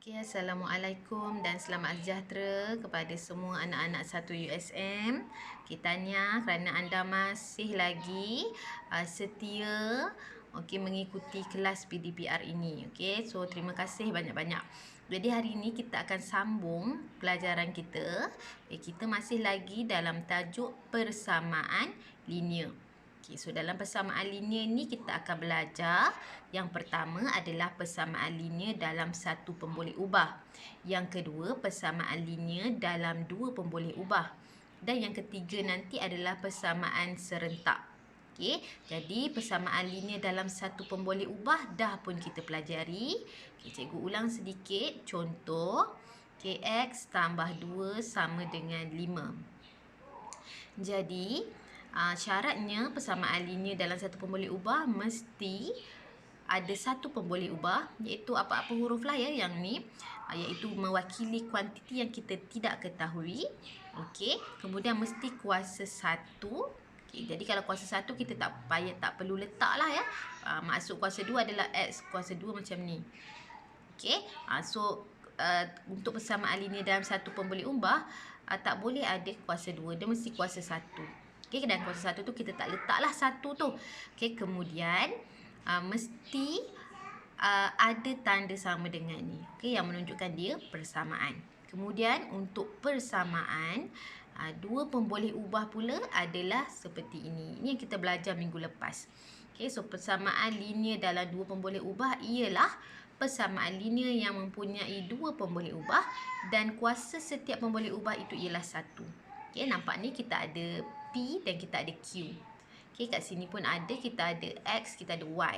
Okey, Assalamualaikum dan selamat sejahtera kepada semua anak-anak 1 USM. Okey, tahniah kerana anda masih lagi setia mengikuti kelas PDPR ini. Okey, so terima kasih banyak-banyak. Jadi hari ini kita akan sambung pelajaran kita. Kita masih lagi dalam tajuk persamaan linear. Okay, so dalam persamaan linear ni kita akan belajar yang pertama adalah persamaan linear dalam satu pemboleh ubah. Yang kedua, persamaan linear dalam dua pemboleh ubah. Dan yang ketiga nanti adalah persamaan serentak. Okay, jadi persamaan linear dalam satu pemboleh ubah dah pun kita pelajari. Okay, cikgu ulang sedikit. Contoh, X tambah 2 sama dengan 5. Jadi, syaratnya persamaan linear dalam satu pemboleh ubah mesti ada satu pemboleh ubah, iaitu apa-apa huruf lah ya yang ni, iaitu mewakili kuantiti yang kita tidak ketahui. Okey, kemudian mesti kuasa 1. Okay, jadi kalau kuasa 1 kita tak perlu letak lah ya. Maksud kuasa 2 adalah X kuasa 2 macam ni. Okey, so untuk persamaan linear dalam satu pemboleh ubah tak boleh ada kuasa 2, dia mesti kuasa 1. Okey, dan kuasa 1 tu kita tak letaklah 1 tu. Okey, kemudian mesti ada tanda sama dengan ni. Okey, yang menunjukkan dia persamaan. Kemudian untuk persamaan dua pemboleh ubah pula adalah seperti ini. Ini yang kita belajar minggu lepas. Okey, so persamaan linear dalam dua pemboleh ubah ialah persamaan linear yang mempunyai dua pemboleh ubah dan kuasa setiap pemboleh ubah itu ialah 1. Okey, nampak ni kita ada P dan kita ada Q. Okey, kat sini pun ada, kita ada X, kita ada Y.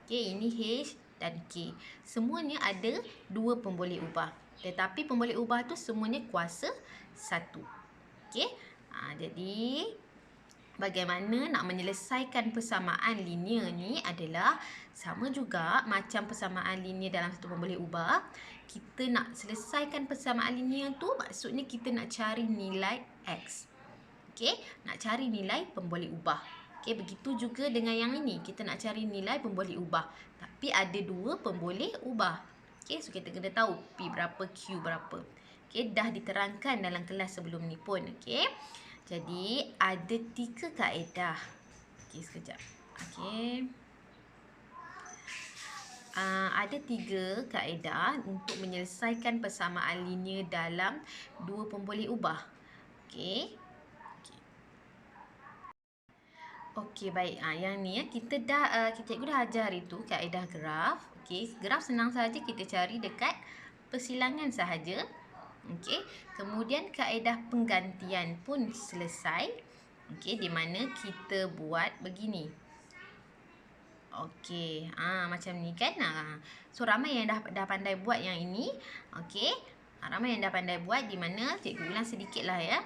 Okey, ini H dan K. Semuanya ada dua pemboleh ubah. Tetapi pemboleh ubah tu semuanya kuasa 1. Okey, jadi bagaimana nak menyelesaikan persamaan linear ni adalah sama juga macam persamaan linear dalam satu pemboleh ubah. Kita nak selesaikan persamaan linear tu maksudnya kita nak cari nilai X. Okey, nak cari nilai pemboleh ubah. Okey, begitu juga dengan yang ini. Kita nak cari nilai pemboleh ubah. Tapi ada dua pemboleh ubah. Okey, so kita kena tahu P berapa, Q berapa. Okey, dah diterangkan dalam kelas sebelum ni pun. Okey, jadi ada 3 kaedah. Okey, sekejap. Okey. Ada 3 kaedah untuk menyelesaikan persamaan linear dalam dua pemboleh ubah. Okey. Okey, baik. Yang ni kita cikgu dah ajar itu kaedah graf. Okey, graf senang saja kita cari dekat persilangan sahaja. Okey, kemudian kaedah penggantian pun selesai. Okey, di mana kita buat begini. Okey, macam ni kan. So ramai yang dah pandai buat yang ini. Okey, ramai yang dah pandai buat, di mana cikgu ulang sedikitlah ya.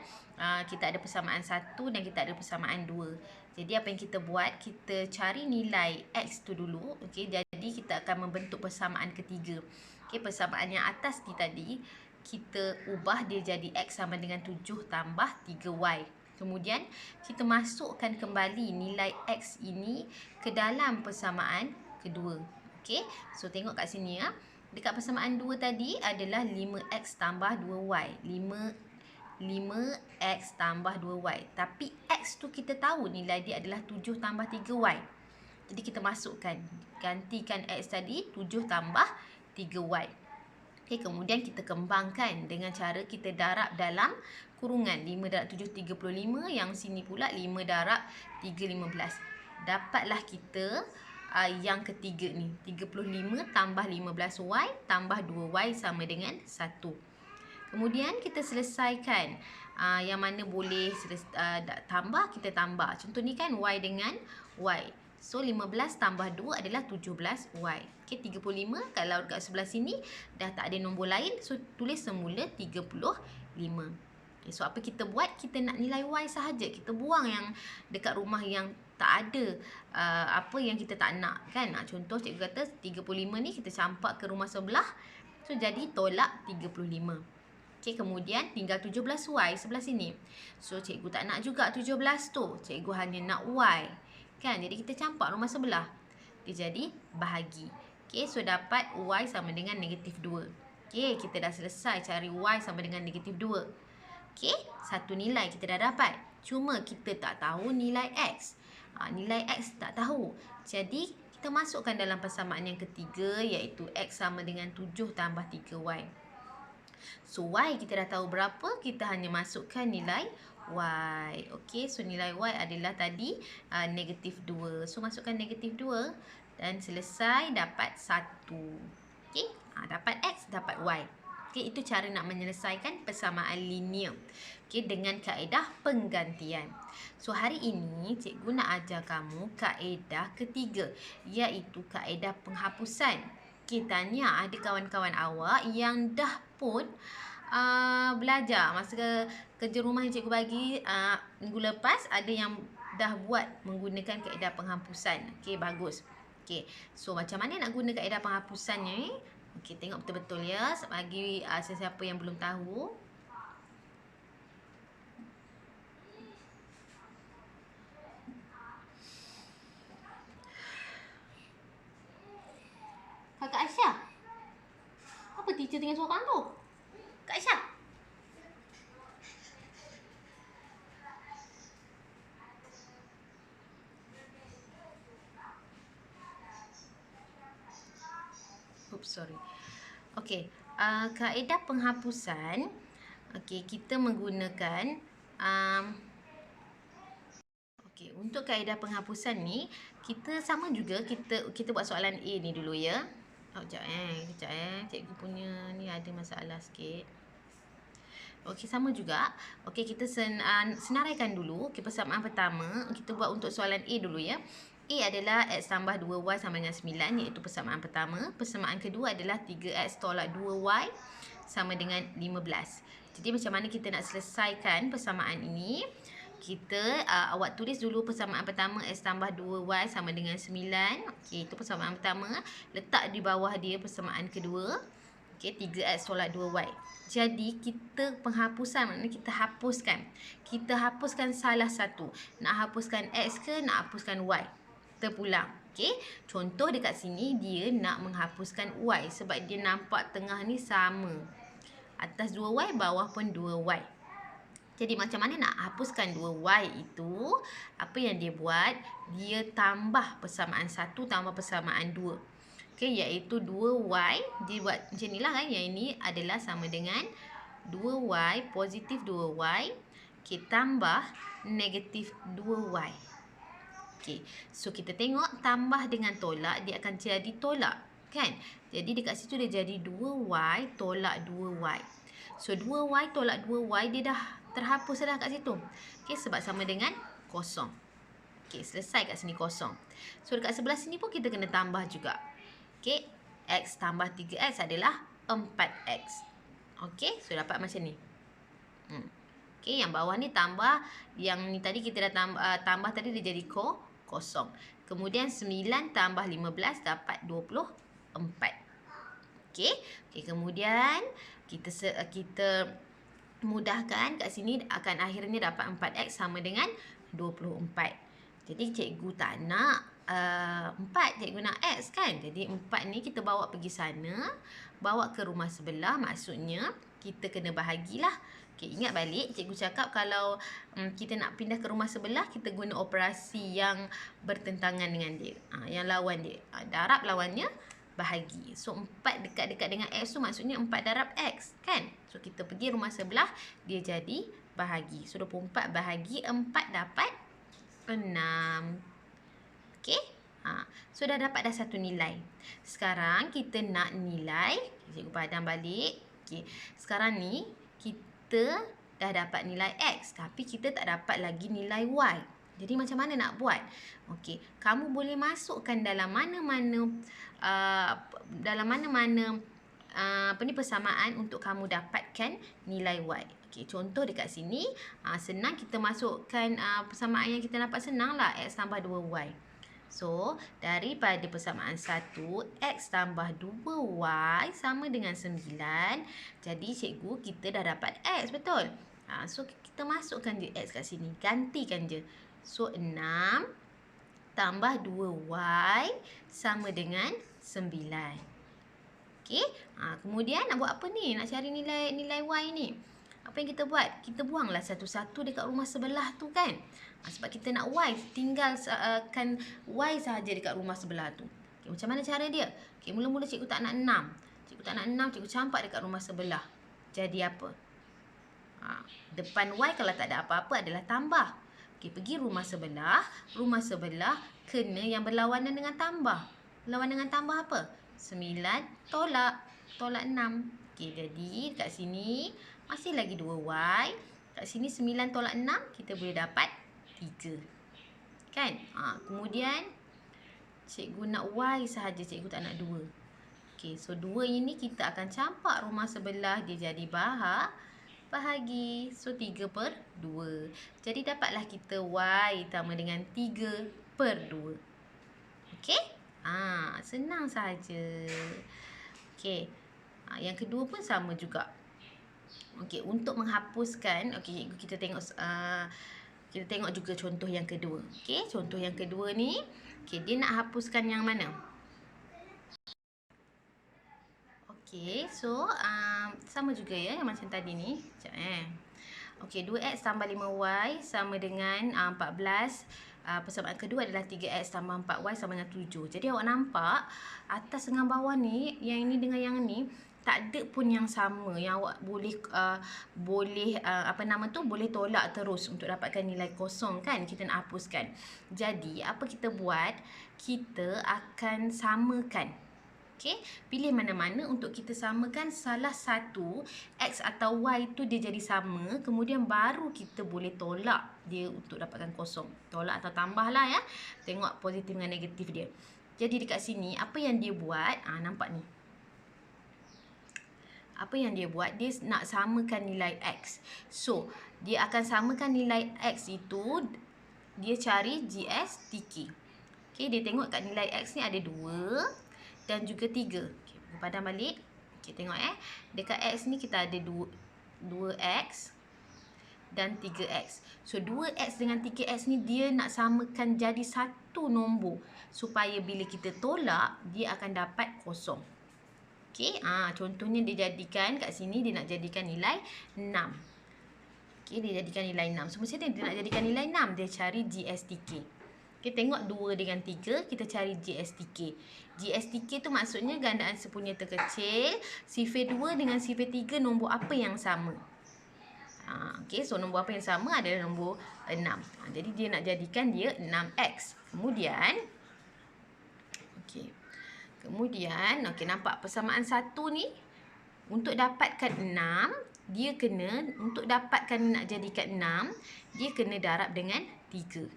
Kita ada persamaan 1 dan kita ada persamaan 2. Jadi apa yang kita buat, kita cari nilai X tu dulu. Okey, jadi kita akan membentuk persamaan ketiga. Okey, persamaan yang atas ni tadi kita ubah dia jadi X sama dengan 7 tambah 3Y. Kemudian kita masukkan kembali nilai X ini ke dalam persamaan kedua. Okey, so tengok kat sini ya. Dekat persamaan 2 tadi adalah 5X tambah 2Y. 5X tambah 2Y. Tapi X tu kita tahu nilai dia adalah 7 tambah 3Y. Jadi kita masukkan. Gantikan X tadi 7 tambah 3Y. Okay, kemudian kita kembangkan dengan cara kita darab dalam kurungan. 5 darab 7, 35. Yang sini pula 5 darab 3, 15. Dapatlah kita yang ketiga ni. 35 tambah 15Y tambah 2Y sama dengan 1. Kemudian kita selesaikan yang mana boleh tambah, kita tambah. Contoh ni kan Y dengan Y. So 15 tambah 2 adalah 17Y. Okey, 35 kalau dekat sebelah sini dah tak ada nombor lain, so tulis semula 35. Okay, so apa kita buat? Kita nak nilai Y sahaja. Kita buang yang dekat rumah yang tak ada apa yang kita tak nak kan. Contoh cikgu kata 35 ni kita campak ke rumah sebelah. So jadi tolak 35. Okey, kemudian tinggal 17Y sebelah sini. So cikgu tak nak juga 17 tu. Cikgu hanya nak Y. Kan? Jadi kita campak rumah sebelah. Dia jadi bahagi. Okey, so dapat Y sama dengan -2. Okey, kita dah selesai cari Y sama dengan negatif 2. Okey, satu nilai kita dah dapat. Cuma kita tak tahu nilai X. Nilai X tak tahu. Jadi, kita masukkan dalam persamaan yang ketiga iaitu X sama dengan 7 tambah 3Y. So, Y kita dah tahu berapa, kita hanya masukkan nilai Y. Okey, so nilai Y adalah tadi negatif 2. So, masukkan negatif 2 dan selesai dapat 1. Okey, dapat X, dapat Y. Okey, itu cara nak menyelesaikan persamaan linear. Okey, dengan kaedah penggantian. So, hari ini cikgu nak ajar kamu kaedah ketiga, iaitu kaedah penghapusan. Okey, tanya ada kawan-kawan awak yang dah pun belajar masa kerja rumah yang cikgu bagi minggu lepas, ada yang dah buat menggunakan kaedah penghapusan. Okey, bagus. Okey, so macam mana nak guna kaedah penghapusannya ni? Okey, tengok betul-betul ya bagi sesiapa yang belum tahu. Kakak Aisyah, apa teacher tengah suruh kamu tu? Kak Aisyah. Oops, sorry. Okey, kaedah penghapusan. Okey, kita menggunakan okey, untuk kaedah penghapusan ni, kita sama juga kita buat soalan A ni dulu ya. Kejap cikgu punya ni ada masalah sikit. Okey, sama juga. Okey, kita senaraikan dulu. Okey, persamaan pertama kita buat untuk soalan A dulu ya. A adalah X tambah 2Y sama dengan 9, iaitu persamaan pertama. Persamaan kedua adalah 3X tolak 2Y sama dengan 15. Jadi macam mana kita nak selesaikan persamaan ini? Kita awak tulis dulu persamaan pertama, X tambah 2Y sama dengan 9. Okey, itu persamaan pertama. Letak di bawah dia persamaan kedua. Okey, 3X tolak 2Y. Jadi kita penghapusan, maknanya kita hapuskan. Kita hapuskan salah satu. Nak hapuskan X ke nak hapuskan Y? Terpulang. Okey, contoh dekat sini dia nak menghapuskan Y sebab dia nampak tengah ni sama. Atas 2Y, bawah pun 2Y. Jadi macam mana nak hapuskan 2Y itu? Apa yang dia buat? Dia tambah persamaan 1 tambah persamaan 2. Okey, iaitu 2Y. Dia buat macam ni lah kan. Yang ini adalah sama dengan 2Y positif 2Y. Okey, tambah negatif 2Y. Okey, so kita tengok tambah dengan tolak, dia akan jadi tolak. Kan? Jadi dekat situ dia jadi 2Y tolak 2Y. So 2Y tolak 2Y dia dah terhapus dah kat situ. Okey, sebab sama dengan kosong. Okey, selesai kat sini kosong. So dekat sebelah sini pun kita kena tambah juga. Okey, X tambah 3X adalah 4X. Okey, so dapat macam ni. Okey, yang bawah ni tambah, yang ni tadi kita dah tambah tadi dia jadi kosong. Kemudian 9 tambah 15 dapat 24. Okey. Okey, kemudian kita mudahkan kat sini akan akhirnya dapat 4X sama dengan 24. Jadi cikgu tak nak 4, cikgu nak X kan. Jadi 4 ni kita bawa pergi sana, bawa ke rumah sebelah, maksudnya kita kena bahagilah. Okay, ingat balik cikgu cakap kalau kita nak pindah ke rumah sebelah, kita guna operasi yang bertentangan dengan dia, yang lawan dia. Darab lawannya bahagi. So 4 dekat-dekat dengan X tu maksudnya 4 darab X kan. So kita pergi rumah sebelah, dia jadi bahagi. So 24 bahagi 4 dapat 6. Okay. So dah dapat dah satu nilai. Sekarang kita nak nilai. Cikgu padam balik. Okay. Sekarang ni kita dah dapat nilai X, tapi kita tak dapat lagi nilai Y. Jadi macam mana nak buat? Okey, kamu boleh masukkan dalam mana-mana persamaan untuk kamu dapatkan nilai Y. Okey, contoh dekat sini, senang kita masukkan persamaan yang kita dapat senanglah, X tambah 2Y. So, daripada persamaan 1, X tambah 2Y sama dengan 9. Jadi, cikgu kita dah dapat X, betul? So, kita masukkan je X kat sini. Gantikan je. So, 6 tambah 2Y sama dengan 9. Okey. Kemudian nak buat apa ni? Nak cari nilai Y ni. Apa yang kita buat? Kita buanglah satu-satu dekat rumah sebelah tu kan. Sebab kita nak Y, tinggalkan Y sahaja dekat rumah sebelah tu. Okay, macam mana cara dia? Okay, mula-mula cikgu tak nak 6. Cikgu tak nak 6, cikgu campak dekat rumah sebelah. Jadi apa? Depan Y kalau tak ada apa-apa adalah tambah. Okay, pergi rumah sebelah. Rumah sebelah kena yang berlawanan dengan tambah. Berlawanan dengan tambah apa? 9 tolak 6. Okay, jadi kat sini masih lagi 2Y. Kat sini 9 tolak 6, kita boleh dapat 3. Kan? Kemudian cikgu nak Y sahaja, cikgu tak nak 2. Okay, so 2 ini kita akan campak rumah sebelah, dia jadi bahagi. So 3/2. Jadi dapatlah kita Y sama dengan 3/2. Okay? Senang sahaja. Okay. Yang kedua pun sama juga. Okey, untuk menghapuskan, okey, kita tengok juga contoh yang kedua. Okey, contoh yang kedua ni, okey, dia nak hapuskan yang mana? Okey, so sama juga ya yang macam tadi ni. Sekejap Okey, 2x tambah 5y sama dengan 14. Persamaan kedua adalah 3x tambah 4y sama dengan 7. Jadi awak nampak atas dengan bawah ni, yang ini dengan yang ni tak ada pun yang sama, yang awak boleh boleh tolak terus untuk dapatkan nilai kosong kan. Kita nak hapuskan. Jadi apa kita buat? Kita akan samakan. Okey, pilih mana-mana untuk kita samakan salah satu x atau y tu dia jadi sama, kemudian baru kita boleh tolak dia untuk dapatkan kosong. Tolak atau tambahlah ya. Tengok positif dengan negatif dia. Jadi dekat sini apa yang dia buat? Nampak ni. Apa yang dia buat? Dia nak samakan nilai x. So, dia akan samakan nilai x itu, dia cari GSTK. Okey, dia tengok kat nilai x ni ada 2 dan juga 3. Okey, padam balik. Okey, tengok dekat x ni kita ada 2x dan 3x. So, 2x dengan 3x ni dia nak samakan jadi satu nombor supaya bila kita tolak, dia akan dapat kosong. Okey, contohnya dia jadikan kat sini, dia nak jadikan nilai 6. Okey, dia jadikan nilai 6. So, macam mana dia nak jadikan nilai 6? Dia cari GSTK. Okey, tengok 2 dengan 3, kita cari GSTK. GSTK tu maksudnya gandaan sepunya terkecil. Sifar 2 dengan sifar 3, nombor apa yang sama? Okey, so nombor apa yang sama adalah nombor 6. Jadi, dia nak jadikan dia 6x. Kemudian, okey, nampak persamaan 1 ni, untuk dapatkan 6, dia kena, untuk dapatkan nak jadikan 6, dia kena darab dengan 3.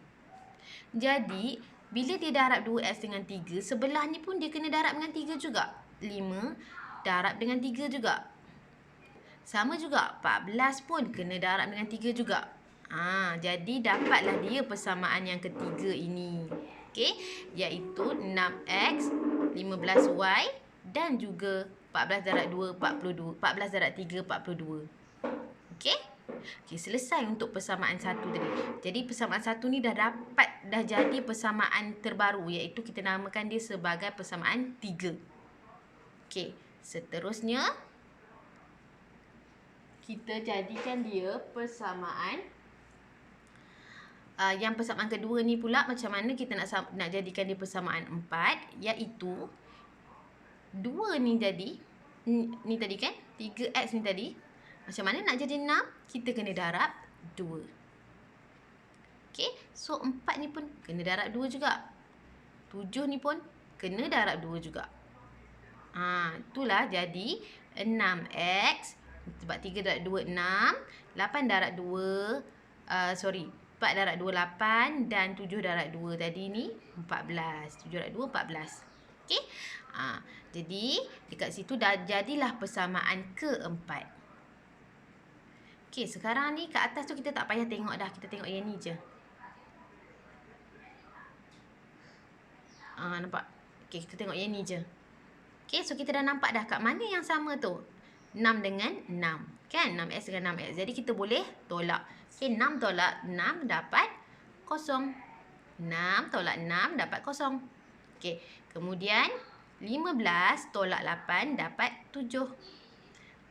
Jadi, bila dia darab 2x dengan 3, sebelah ni pun dia kena darab dengan 3 juga. 5 darab dengan 3 juga. Sama juga, 14 pun kena darab dengan 3 juga. Jadi, dapatlah dia persamaan yang ketiga ini. Okey, iaitu 6x, 15y dan juga 14 darab 2, 42. 14 darab 3, 42. Okey? Okey, selesai untuk persamaan 1 tadi. Jadi, persamaan 1 ni dah jadi persamaan terbaru, iaitu kita namakan dia sebagai persamaan 3. Okey, seterusnya kita jadikan dia persamaan yang persamaan kedua ni pula, macam mana kita nak jadikan dia persamaan 4, iaitu 2 ni tadi, ni tadi kan, 3x ni tadi. Macam mana nak jadi 6? Kita kena darab 2. Okey, so 4 ni pun kena darab 2 juga. 7 ni pun kena darab 2 juga. Itulah jadi 6x, sebab 3 darab 2, 6. 8 darab 2, 4 darab 2, 8. Dan 7 darab 2 tadi ni 14. 7 darab 2, 14. Okey. Jadi, dekat situ dah jadilah persamaan keempat. Okey, sekarang ni kat atas tu kita tak payah tengok dah. Kita tengok yang ni je. Nampak? Okey, kita tengok yang ni je. Okey, so kita dah nampak dah kat mana yang sama tu. 6 dengan 6. Kan? 6x dengan 6x. Jadi, kita boleh tolak. Okey, 6 tolak 6 dapat kosong. 6 tolak 6 dapat kosong. Okey, kemudian 15 tolak 8 dapat 7.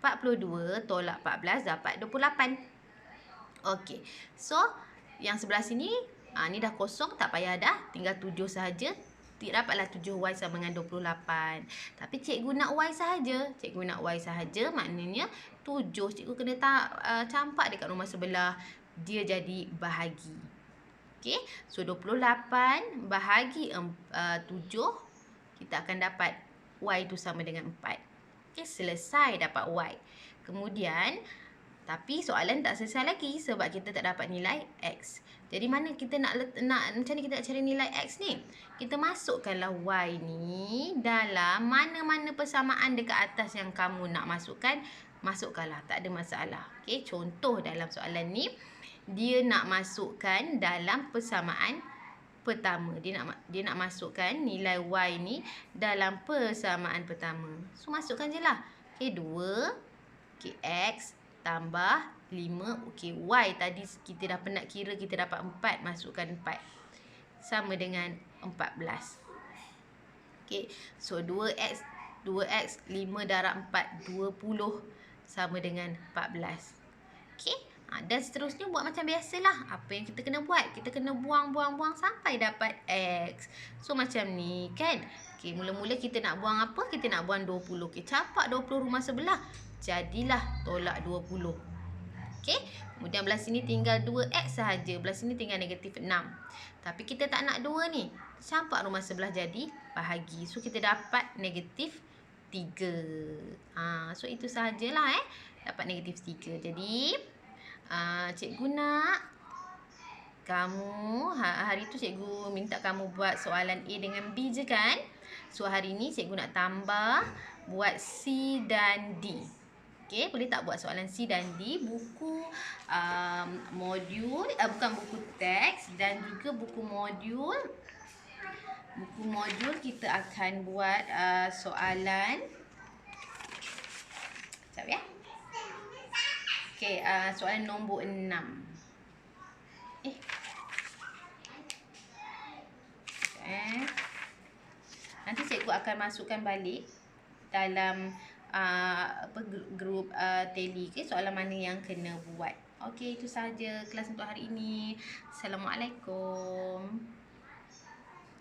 42 tolak 14 dapat 28. Okey. So, yang sebelah sini, ni dah kosong, tak payah dah. Tinggal 7 sahaja. Dapatlah 7Y sama dengan 28. Tapi cikgu nak Y sahaja. Cikgu nak Y sahaja, maknanya 7 cikgu kena campak dekat rumah sebelah. Dia jadi bahagi. Okey. So, 28 bahagi 7. Kita akan dapat Y itu sama dengan 4. Okey, selesai dapat Y. Kemudian, tapi soalan tak selesai lagi sebab kita tak dapat nilai X. Jadi mana kita nak macam ni kita nak cari nilai X ni? Kita masukkanlah Y ni dalam mana-mana persamaan dekat atas yang kamu nak masukkan. Masukkanlah, tak ada masalah. Okey, contoh dalam soalan ni, dia nak masukkan dalam persamaan pertama. Dia nak masukkan nilai Y ni dalam persamaan pertama. So, masukkan je lah. Okey, 2. Okey, X tambah 5. Okey, Y tadi kita dah penat kira, kita dapat 4. Masukkan 4. Sama dengan 14. Okey, so 2X 5 darab 4, 20. Sama dengan 14. Okey, dan seterusnya buat macam biasalah. Apa yang kita kena buat? Kita kena buang sampai dapat X. So, macam ni kan. Okey, mula-mula kita nak buang apa? Kita nak buang 20. Okey, campak 20 rumah sebelah. Jadilah tolak 20. Okey, kemudian belah sini tinggal 2X sahaja. Belah sini tinggal negatif 6. Tapi kita tak nak 2 ni. Campak rumah sebelah jadi bahagi. So, kita dapat negatif 3. So, itu sahajalah dapat negatif 3. Jadi, cikgu nak kamu, hari tu cikgu minta kamu buat soalan A dengan B je kan? So, hari ni cikgu nak tambah buat C dan D. Okey, boleh tak buat soalan C dan D? Buku modul, bukan buku teks dan juga buku modul. Buku modul kita akan buat soalan. Sekejap ya. Okey, soalan nombor 6. Nanti cikgu akan masukkan balik dalam grup tele, soalan mana yang kena buat. Okey, itu sahaja kelas untuk hari ini. Assalamualaikum.